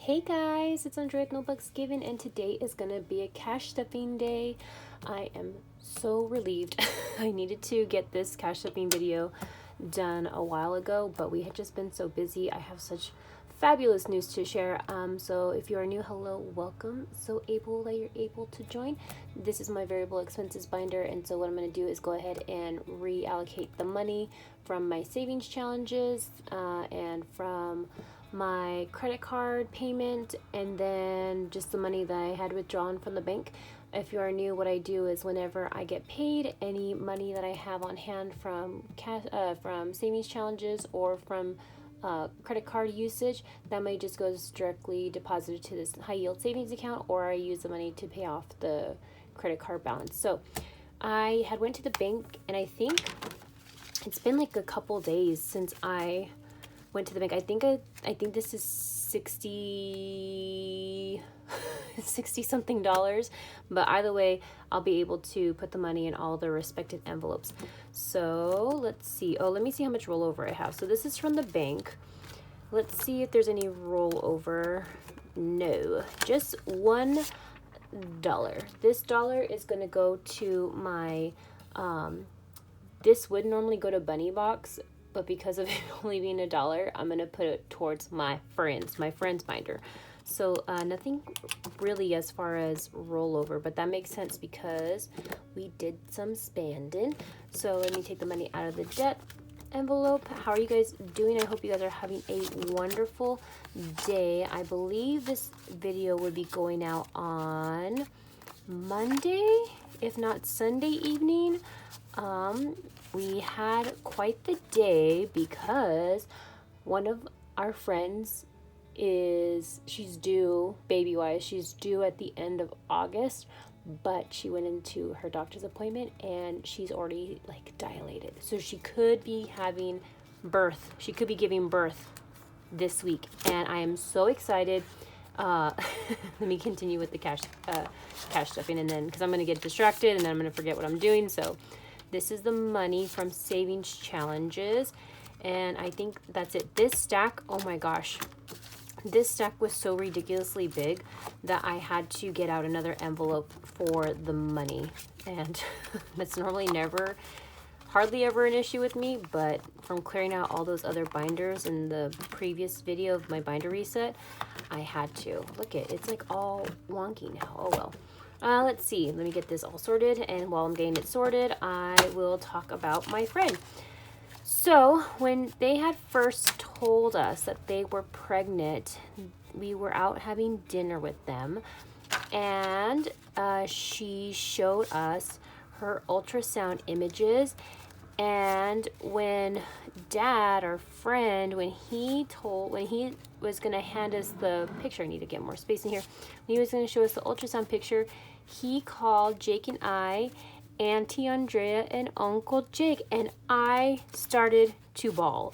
Hey guys, it's Andrea Notebooks Given, and today is gonna be a cash stuffing day. I am so relieved. I needed to get this cash stuffing video done a while ago, but we had just been so busy. I have such fabulous news to share. So if you are new, hello, welcome. So able that you're able to join. This is my variable expenses binder, and so what I'm gonna do is go ahead and reallocate the money from my savings challenges and from my credit card payment, and then just the money that I had withdrawn from the bank. If you are new, what I do is whenever I get paid, any money that I have on hand from from savings challenges or from credit card usage, that money just goes directly deposited to this high yield savings account, or I use the money to pay off the credit card balance. So I had went to the bank, and I think it's been like a couple days since I went to the bank. I think this is 60 something dollars, but either way I'll be able to put the money in all the respective envelopes. So let's see. Oh, let me see how much rollover I have. So this is from the bank. Let's see if there's any rollover. No, just $1. This dollar is going to go to my this would normally go to Bunny Box, but because of it only being $1, I'm going to put it towards my friends binder. So nothing really as far as rollover, but that makes sense because we did some spending. So let me take the money out of the debt envelope. How are you guys doing? I hope you guys are having a wonderful day. I believe this video would be going out on Monday, if not Sunday evening. We had quite the day because one of our friends she's due, baby-wise, she's due at the end of August, but she went into her doctor's appointment and she's already like dilated. So she could be having birth. She could be giving birth this week, and I am so excited. Let me continue with the cash stuffing, and then because I'm gonna get distracted and then I'm gonna forget what I'm doing. So this is the money from savings challenges, and I think that's it. This stack, oh my gosh, this stack was so ridiculously big that I had to get out another envelope for the money, and that's normally hardly ever an issue with me, but from clearing out all those other binders in the previous video of my binder reset, I had to. Look it's like all wonky now. Oh well. Let's see. Let me get this all sorted, and while I'm getting it sorted, I will talk about my friend. So when they had first told us that they were pregnant, we were out having dinner with them, and she showed us her ultrasound images. And when Dad, our friend, when he was going to hand us the picture, I need to get more space in here. When he was going to show us the ultrasound picture, he called Jake and I, Auntie Andrea, and Uncle Jake, and I started to bawl.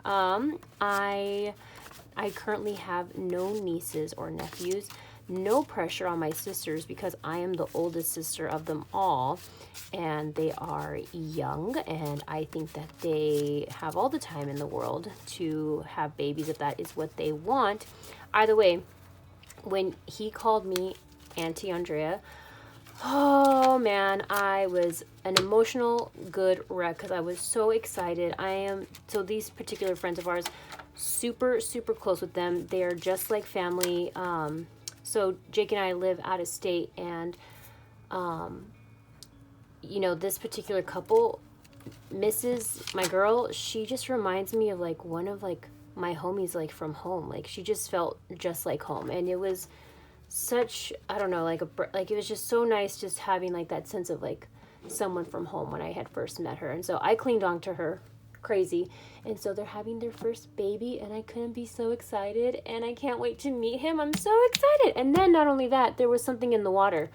I currently have no nieces or nephews. No pressure on my sisters because I am the oldest sister of them all, and they are young, and I think that they have all the time in the world to have babies if that is what they want. Either way, when he called me Auntie Andrea, oh man, I was an emotional good wreck because I was so excited. So these particular friends of ours, super close with them. They are just like family. So Jake and I live out of state, and this particular couple, my girl, she just reminds me of like one of like my homies, like from home. Like she just felt just like home, and it was such, I don't know, like it was just so nice just having like that sense of like someone from home when I had first met her. And so I clinged on to her crazy, and so they're having their first baby, and I couldn't be so excited, and I can't wait to meet him. I'm so excited. And then not only that, there was something in the water.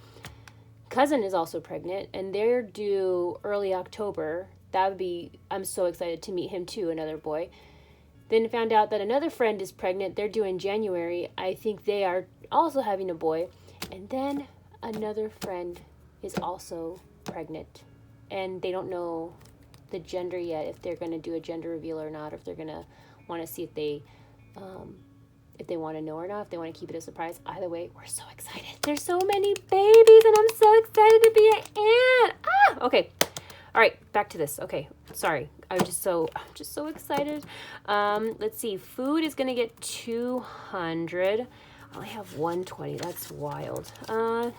Cousin is also pregnant, and they're due early October. I'm so excited to meet him too, another boy. Then found out that another friend is pregnant. They're due in January. I think they are also having a boy. And then another friend is also pregnant, and they don't know the gender yet, if they're going to do a gender reveal or not, or if they're going to want to see if if they want to know or not, if they want to keep it a surprise. Either way, we're so excited. There's so many babies and I'm so excited to be an aunt. Ah, okay. All right, back to this. Okay, sorry. I'm just so excited. Let's see. Food is gonna get 200. I only have 120. That's wild.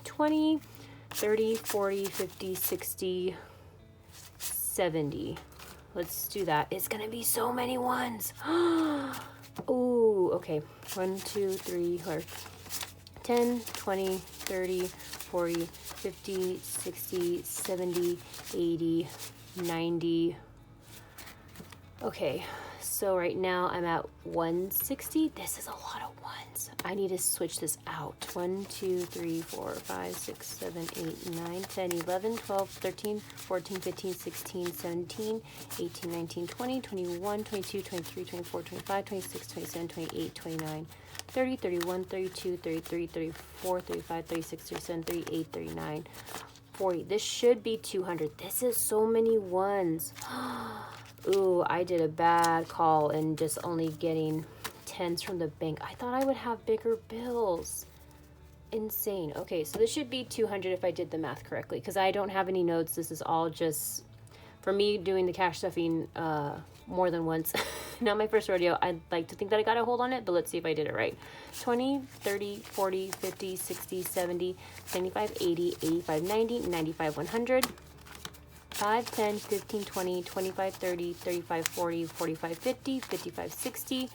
20, 30, 40, 50, 60, 70. Let's do that. It's gonna be so many ones. Ooh, okay. 1, 2, 3, 10, 20, 30, 40, 50, 60, 70, 80, 90. Okay, so right now I'm at 160. This is a lot of ones. I need to switch this out. 1, 2, 3, 4, 5, 6, 7, 8, 9, 10, 11, 12, 13, 14, 15, 16, 17, 18, 19, 20, 21, 22, 23, 24, 25, 26, 27, 28, 29, 30, 31, 32, 33, 34, 35, 36, 37, 38, 39, 40. This should be 200. This is so many ones. Ooh, I did a bad call in just only getting 10s from the bank. I thought I would have bigger bills. Insane. Okay, so this should be 200 if I did the math correctly, because I don't have any notes. This is all just for me doing the cash stuffing more than once. Not my first rodeo. I'd like to think that I got a hold on it, but let's see if I did it right. 20, 30, 40, 50, 60, 70, 75, 80, 85, 90, 95, 100. 5, 10, 15, 20, 25, 30, 35, 40, 45, 50, 55, 60,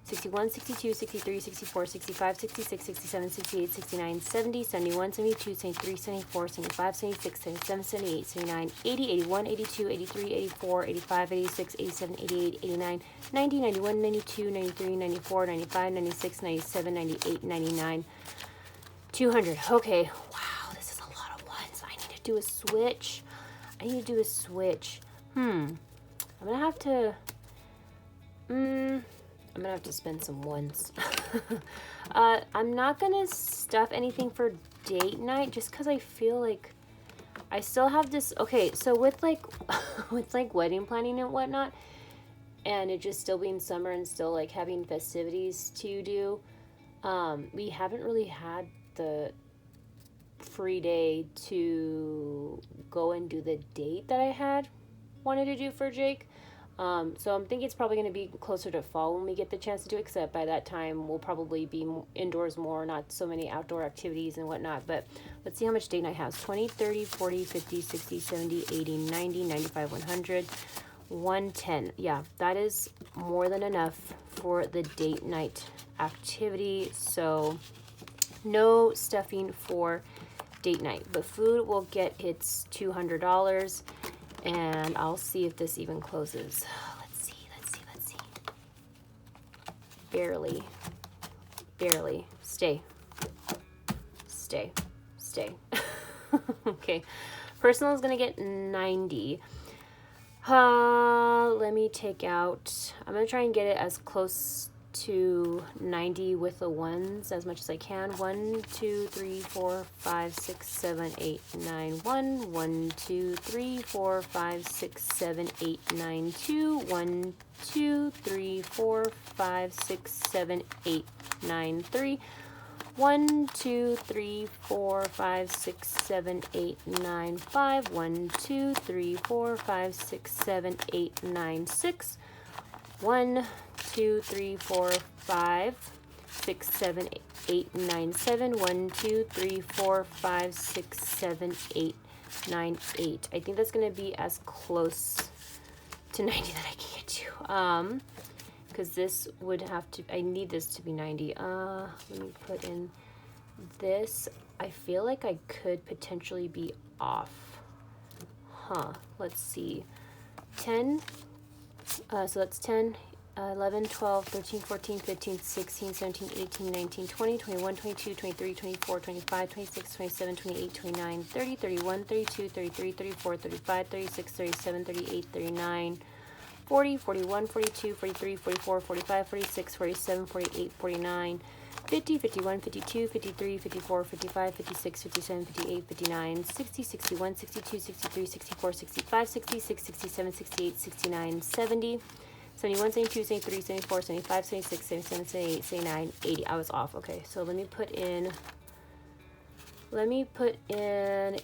61, 62, 63, 64, 65, 66, 67, 68, 69, 70, 71, 72, 73, 74, 75, 76, 77, 78, 79, 80, 81, 82, 83, 84, 85, 86, 87, 88, 89, 90, 91, 92, 93, 94, 95, 96, 97, 98, 99, 200. Okay, wow, this is a lot of ones. I need to do a switch. I'm gonna have to spend some ones. I'm not gonna stuff anything for date night just because I feel like I still have this. Okay, so with like wedding planning and whatnot, and it just still being summer and still like having festivities to do, we haven't really had the free day to go and do the date that I had wanted to do for Jake. So I'm thinking it's probably going to be closer to fall when we get the chance to do it, except by that time we'll probably be indoors more, not so many outdoor activities and whatnot. But let's see how much date night has. 20, 30, 40, 50, 60, 70, 80, 90, 95, 100, 110. Yeah, that is more than enough for the date night activity. So no stuffing for date night, but food will get its $200, and I'll see if this even closes. Let's see. Barely. Stay. Okay, personal is gonna get 90. Let me take out, I'm gonna try and get it as close to 90 with the ones as much as I can. 1, 2, 3, 4, 5, 6, 7, 8, 9, 1. 1, 2, 3, 4, 5, 6, 7, 8, 9, 2. 1, 2, 3, 4, 5, 6, 7, 8, 9, 3. 1, 2, 3, 4, 5, 6, 7, 8, 9, 5. 1, 2, 3, 4, 5, 6, 7, 8, 9, 6. 1, 2, 3, 4, 5, 6, 7, 8, 9, 7. 1, 2, 3, 4, 5, 6, 7, 8, 9, 8. I think that's going to be as close to 90 that I can get to. Because this would have to, I need this to be 90. Let me put in this. I feel like I could potentially be off. Let's see. 10. So that's 10, 11, 12, 13, 14, 15, 16, 17, 18, 19, 20, 21, 22, 23, 24, 25, 26, 27, 28, 29, 30, 31, 32, 33, 34, 35, 36, 37, 38, 39, 40, 41, 42, 43, 44, 45, 46, 47, 48, 49, 50, 51, 52, 53, 54, 55, 56, 57, 58, 59, 60, 61, 62, 63, 64, 65, 66, 67, 68, 69, 70, 71, 72, 73, 74, 75, 76, 77, 78, 79, 80. I was off. Okay, so let me put in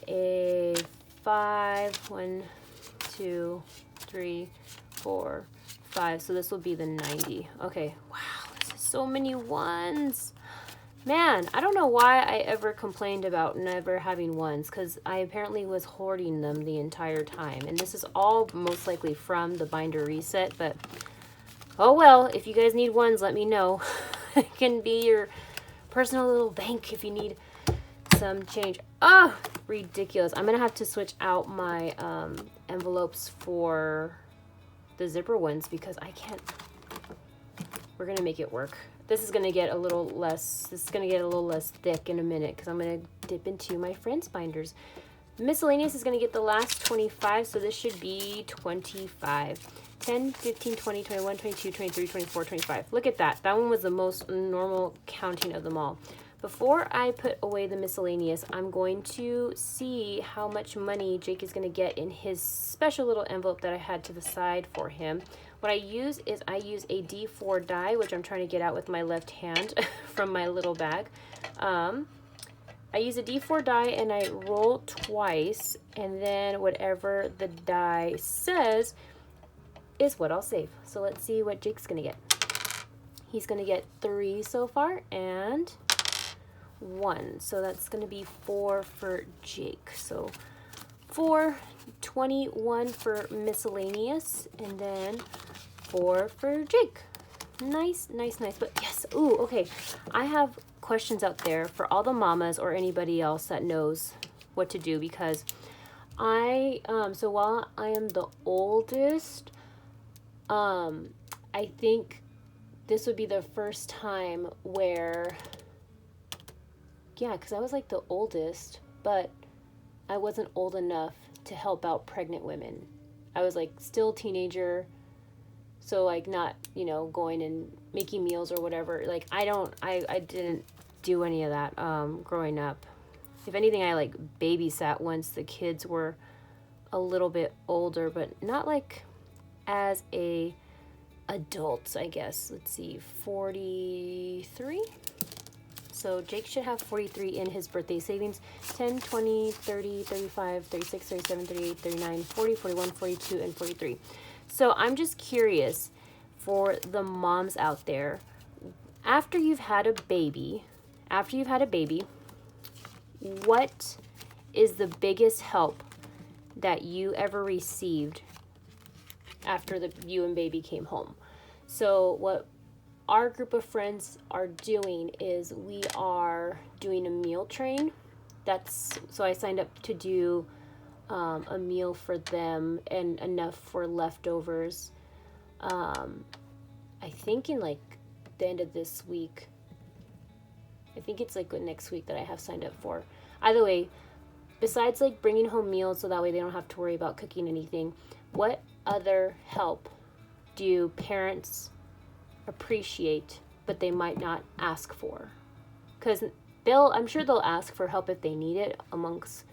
a 5. 1, 2, 3, 4, 5. So this will be the 90. Okay, wow, this is so many ones. Man, I don't know why I ever complained about never having ones, because I apparently was hoarding them the entire time. And this is all most likely from the binder reset, but oh well, if you guys need ones, let me know. It can be your personal little bank if you need some change. Oh, ridiculous. I'm going to have to switch out my envelopes for the zipper ones because I can't. We're going to make it work. This is going to get a little less thick in a minute because I'm going to dip into my friends binders. Miscellaneous is going to get the last 25, so this should be 25. 10, 15, 20, 21, 22, 23, 24, 25. Look at that. That one was the most normal counting of them all. Before I put away the miscellaneous, I'm going to see how much money Jake is going to get in his special little envelope that I had to the side for him. What I use is a D4 die, which I'm trying to get out with my left hand from my little bag. I use a D4 die and I roll twice, and then whatever the die says is what I'll save. So let's see what Jake's going to get. He's going to get 3 so far and 1. So that's going to be 4 for Jake. So 4, 21 for miscellaneous, and then 4 for Jake. Nice, nice, nice. But yes, ooh, okay. I have questions out there for all the mamas or anybody else that knows what to do, because so while I am the oldest, I think this would be the first time where, yeah, because I was like the oldest, but I wasn't old enough to help out pregnant women. I was like still teenager, so like not, going and making meals or whatever. Like I didn't do any of that growing up. If anything, I like babysat once the kids were a little bit older, but not like as a adult, I guess. Let's see, 43. So Jake should have 43 in his birthday savings. 10, 20, 30, 35, 36, 37, 38, 39, 40, 41, 42, and 43. So I'm just curious for the moms out there, after you've had a baby, what is the biggest help that you ever received after you and baby came home? So what our group of friends are doing is we are doing a meal train. So I signed up to do a meal for them and enough for leftovers. I think in like the end of this week. I think it's like next week that I have signed up for. Either way, besides like bringing home meals so that way they don't have to worry about cooking anything, what other help do parents appreciate but they might not ask for? Because I'm sure they'll ask for help if they need it amongst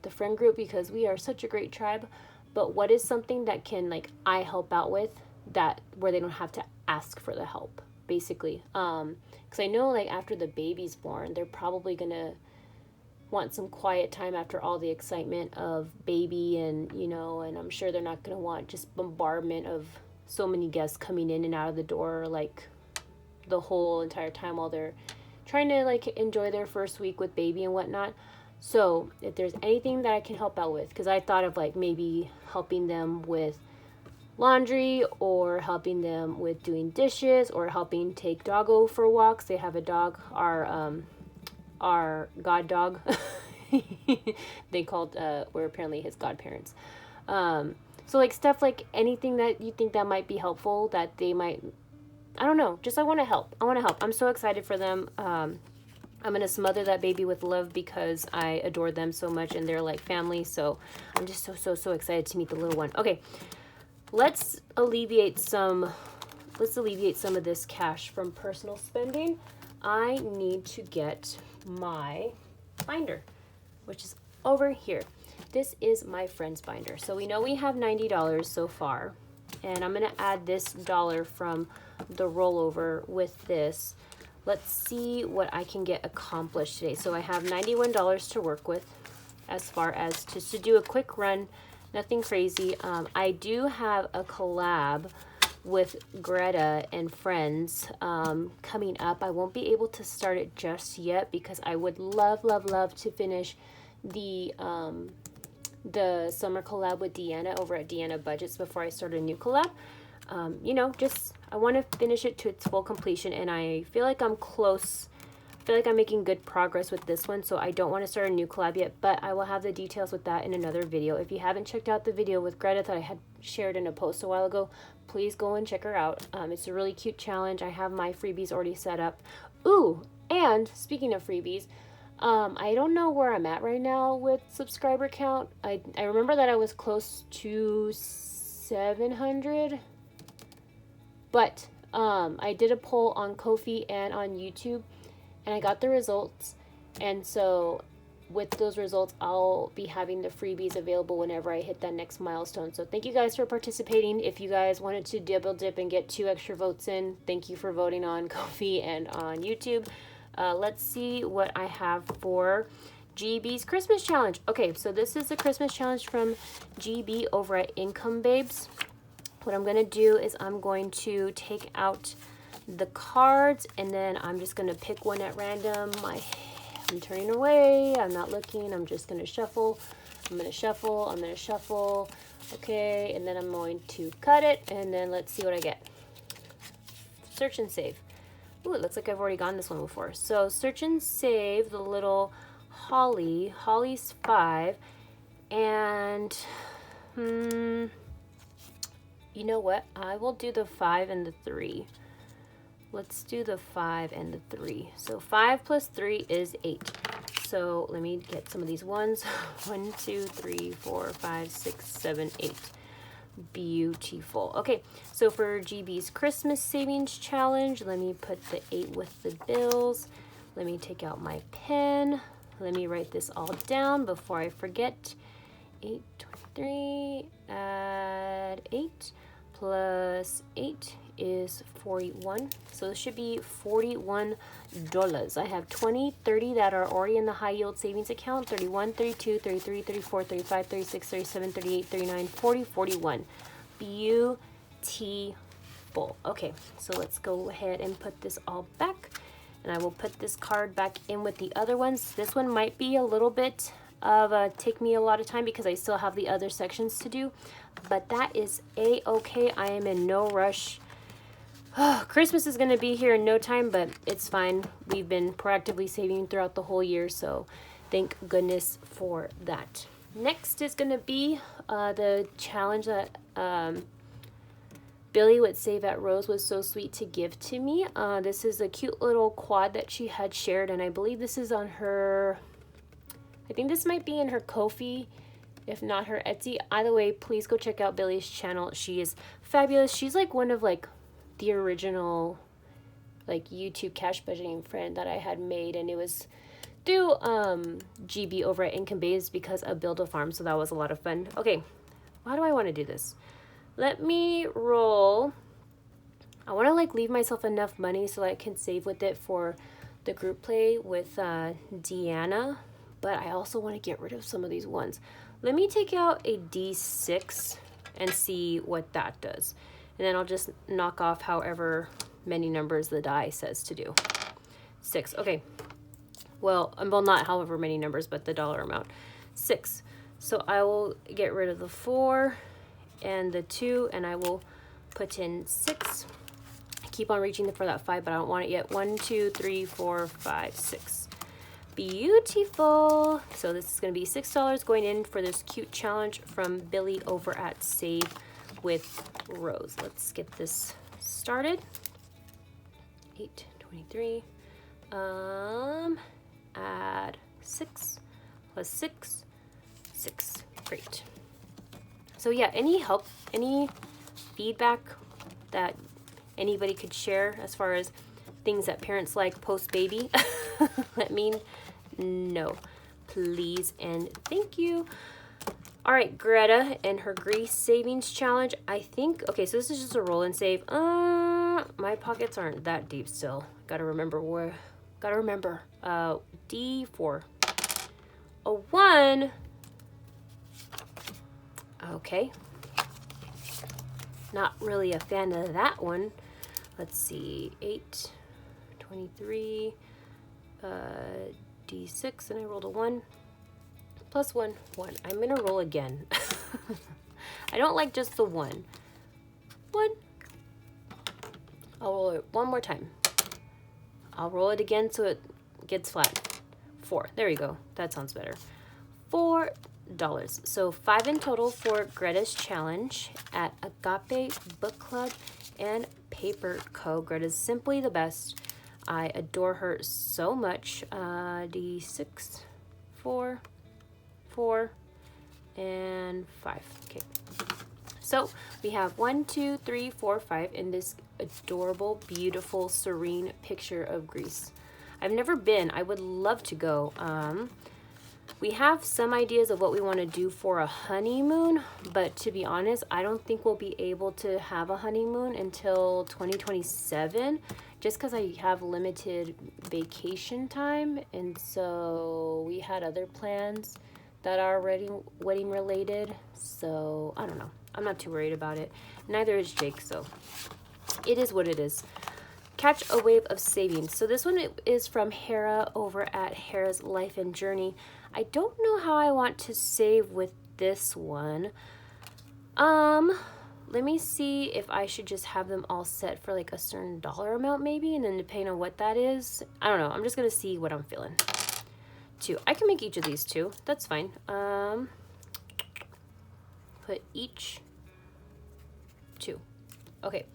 the friend group, because we are such a great tribe. But what is something that can like I help out with that where they don't have to ask for the help, basically? Because I know like after the baby's born, they're probably gonna want some quiet time after all the excitement of baby, and and I'm sure they're not gonna want just bombardment of so many guests coming in and out of the door like the whole entire time while they're trying to like enjoy their first week with baby and whatnot. So if there's anything that I can help out with, because I thought of like maybe helping them with laundry or helping them with doing dishes or helping take doggo for walks. They have a dog, our god dog. They called we're apparently his godparents. So like stuff like anything that you think that might be helpful that they might, I don't know, just I want to help. I'm so excited for them. I'm going to smother that baby with love because I adore them so much and they're like family. So I'm just so excited to meet the little one. Okay, let's alleviate some of this cash from personal spending. I need to get my binder, which is over here. This is my friend's binder. So we know we have $90 so far. And I'm gonna add this dollar from the rollover with this. Let's see what I can get accomplished today. So I have $91 to work with as far as just to do a quick run, nothing crazy. I do have a collab with Greta and friends coming up. I won't be able to start it just yet because I would love to finish the summer collab with Deanna over at Deanna Budgets before I start a new collab. You know, just I want to finish it to its full completion, and I feel like I'm close. I feel like I'm making good progress with this one, so I don't want to start a new collab yet, but I will have the details with that in another video. If you haven't checked out the video with Greta that I had shared in a post a while ago, please go and check her out. It's a really cute challenge. I have my freebies already set up. Ooh, and speaking of freebies, I don't know where I'm at right now with subscriber count. I remember that I was close to 700, but I did a poll on Ko-fi and on YouTube, and I got the results, and so with those results I'll be having the freebies available whenever I hit that next milestone. So thank you guys for participating. If you guys wanted to double dip and get 2 extra votes in, thank you for voting on Ko-fi and on YouTube. Let's see what I have for GB's Christmas challenge. Okay, so this is the Christmas challenge from GB over at Income Babes. What I'm going to do is I'm going to take out the cards, and then I'm just going to pick one at random. I'm turning away. I'm not looking. I'm just going to shuffle. I'm going to shuffle. I'm going to shuffle. Okay, and then I'm going to cut it, and then let's see what I get. Search and save. Ooh, it looks like I've already gotten this one before. So search and save the little Holly. Holly's 5. And, you know what? I will do the 5 and the 3. Let's do the 5 and the 3. So 5 plus 3 is 8. So let me get some of these ones. 1, 2, 3, 4, 5, 6, 7, 8. Beautiful. Okay, so for GB's Christmas savings challenge, let me put the 8 with the bills. Let me take out my pen. Let me write this all down before I forget. 8, 23, add 8 plus 8 is 41. So this should be $41. I have 20, 30 that are already in the high yield savings account, 31, 32, 33, 34, 35, 36, 37, 38, 39, 40, 41. Beautiful. Okay, so let's go ahead and put this all back, and I will put this card back in with the other ones. This one might be a little bit of take me a lot of time because I still have the other sections to do, but that is a-okay. I am in no rush. Christmas is going to be here in no time, but it's fine. We've been proactively saving throughout the whole year, so thank goodness for that. Next is going to be the challenge that Billie would say that Rose was so sweet to give to me. This is a cute little quad that she had shared, and I believe this is on her, I think this might be in her Ko-fi, if not her Etsy. Either way, please go check out Billie's channel. She is fabulous. She's like one of like the original like YouTube cash budgeting friend that I had made, and it was through GB over at Income Babes because of Build a Farm, so that was a lot of fun. Okay, how do I want to do this? Let me roll. I want to like leave myself enough money so that I can save with it for the group play with Deanna, but I also want to get rid of some of these ones. Let me take out a D6 and see what that does. And then I'll just knock off however many numbers the die says to do. 6, okay. Well, not however many numbers, but the dollar amount. 6. So I will get rid of the 4 and the 2, and I will put in 6. I keep on reaching for that 5, but I don't want it yet. 1, 2, 3, 4, 5, 6. Beautiful. So this is going to be $6 going in for this cute challenge from Billie over at Save with Rose. Let's get this started. 8, 23. Add 6 plus 6, 6. Great. So yeah, any help, any feedback that anybody could share as far as things that parents like post-baby, let me know, please, and thank you. All right, Greta and her Grease savings challenge. I think, okay, so this is just a roll and save. My pockets aren't that deep still. Gotta remember where, D4. A 1. Okay. Not really a fan of that one. Let's see, 8, 23, D6, and I rolled a 1. Plus 1, 1. I'm gonna roll again. I don't like just the 1. 1. I'll roll it one more time. I'll roll it again so it gets flat. 4. There you go. That sounds better. $4. So 5 in total for Greta's challenge at Agape Book Club and Paper Co. Greta's simply the best. I adore her so much. D6, 4, 4, and 5. Okay. So we have 1, 2, 3, 4, 5 in this adorable, beautiful, serene picture of Greece. I've never been. I would love to go. We have some ideas of what we want to do for a honeymoon, but to be honest, I don't think we'll be able to have a honeymoon until 2027, just because I have limited vacation time, and so we had other plans that are already wedding related, so I don't know. I'm not too worried about it. Neither is Jake, so it is what it is. Catch a Wave of Savings. So this one is from Hera over at Hera's Life and Journey. I don't know how I want to save with this one. Let me see if I should just have them all set for like a certain dollar amount maybe, and then depending on what that is, I don't know. I'm just gonna see what I'm feeling. 2. I can make each of these 2. That's fine. Put each 2. Okay.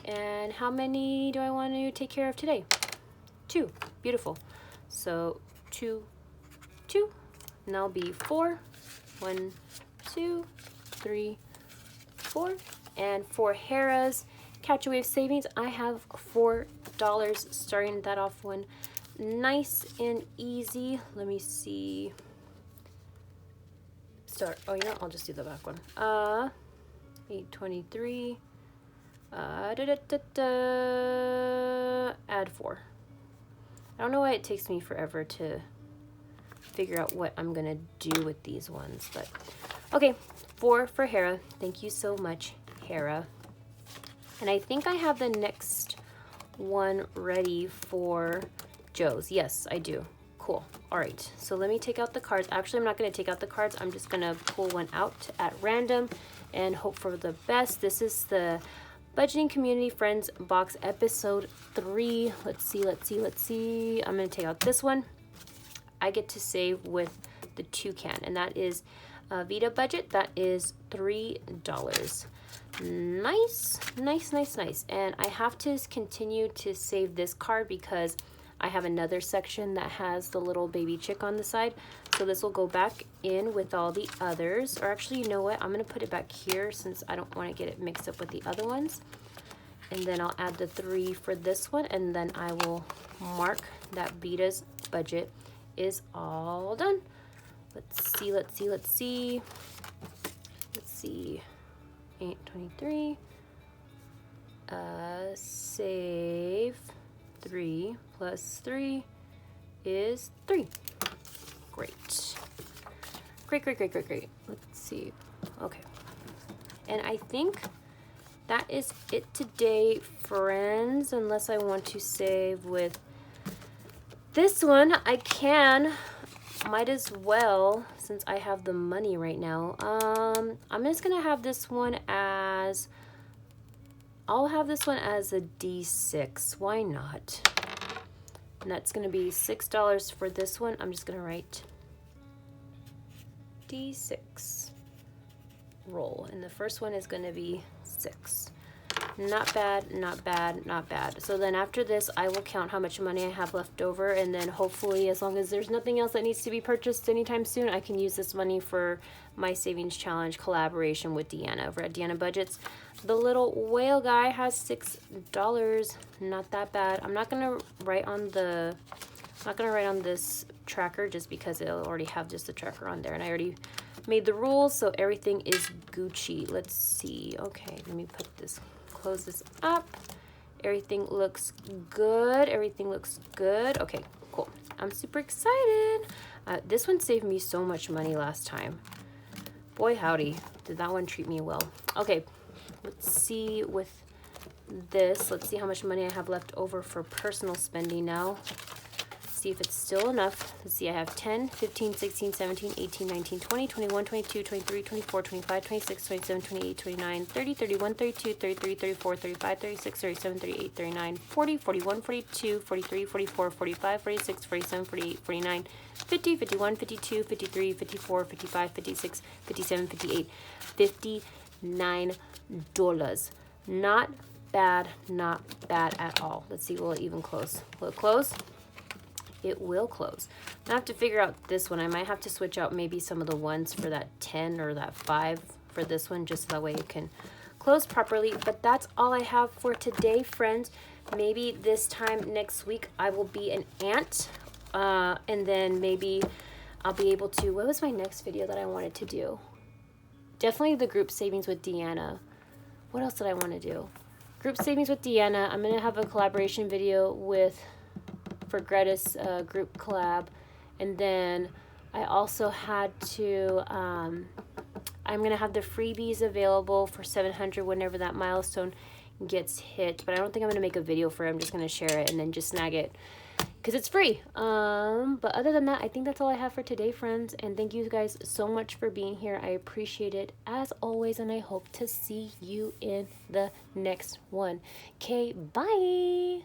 And how many do I want to take care of today? 2. Beautiful. So 2, 2. And that'll be 4. 1, 2, 3, 4. And for Hera's Catch a Wave savings, I have $4. Starting that off one nice and easy. Let me see. Start. Oh, you know, I'll just do the back one. 823. Add 4. I don't know why it takes me forever to figure out what I'm gonna do with these ones, but okay. 4 for Hera. Thank you so much, Hera. And I think I have the next one ready for Joe's. Yes, I do. Cool. All right. So let me take out the cards. Actually, I'm not going to take out the cards. I'm just going to pull one out at random and hope for the best. This is the Budgeting Community Friends box episode 3. Let's see. I'm going to take out this one. I get to save with the toucan, and that is Vita budget. That is $3. Nice. And I have to continue to save this card because I have another section that has the little baby chick on the side. So this will go back in with all the others. Or actually, you know what? I'm going to put it back here since I don't want to get it mixed up with the other ones. And then I'll add the 3 for this one. And then I will mark that Vita's budget is all done. Let's see. 823. Save 3 plus 3 is 3. Great. Let's see. Okay. And I think that is it today, friends, unless I want to save with this one. I can. Might as well, since I have the money right now. I'm just gonna have this one as, I'll have this one as a D6. Why not? And that's gonna be $6 for this one. I'm just gonna write D6 roll, and the first one is gonna be 6. Not bad. So then after this, I will count how much money I have left over, and then hopefully, as long as there's nothing else that needs to be purchased anytime soon, I can use this money for my savings challenge collaboration with Deanna over at Deanna Budgets. The little whale guy has $6. Not that bad. I'm not gonna write on this tracker just because it'll already have just the tracker on there, and I already made the rules, so everything is Gucci. Let's see. Okay, let me put this, close this up. Everything looks good. Everything looks good. Okay, cool. I'm super excited. This one saved me so much money last time. Boy, howdy, did that one treat me well. Okay, let's see with this. Let's see how much money I have left over for personal spending now. See if it's still enough. Let's see, I have 10, 15, 16, 17, 18, 19, 20, 21, 22, 23, 24, 25, 26, 27, 28, 29, 30, 31, 32, 33, 34, 35, 36, 37, 38, 39, 40, 41, 42, 43, 44, 45, 46, 47, 48, 49, 50, 51, 52, 53, 54, 55, 56, 57, 58, $59. Not bad, not bad at all. Let's see, will it even close? Will it close? It will close. I have to figure out this one. I might have to switch out maybe some of the ones for that 10 or that 5 for this one, just so that way it can close properly. But that's all I have for today, friends. Maybe this time next week I will be an aunt, and then maybe I'll be able to, what was my next video that I wanted to do? Definitely the group savings with Deanna. What else did I want to do? Group savings with Deanna. I'm going to have a collaboration video for Greta's group collab. And then I also had to, I'm going to have the freebies available for 700 whenever that milestone gets hit. But I don't think I'm going to make a video for it. I'm just going to share it and then just snag it because it's free. But other than that, I think that's all I have for today, friends. And thank you guys so much for being here. I appreciate it as always. And I hope to see you in the next one. Okay, bye.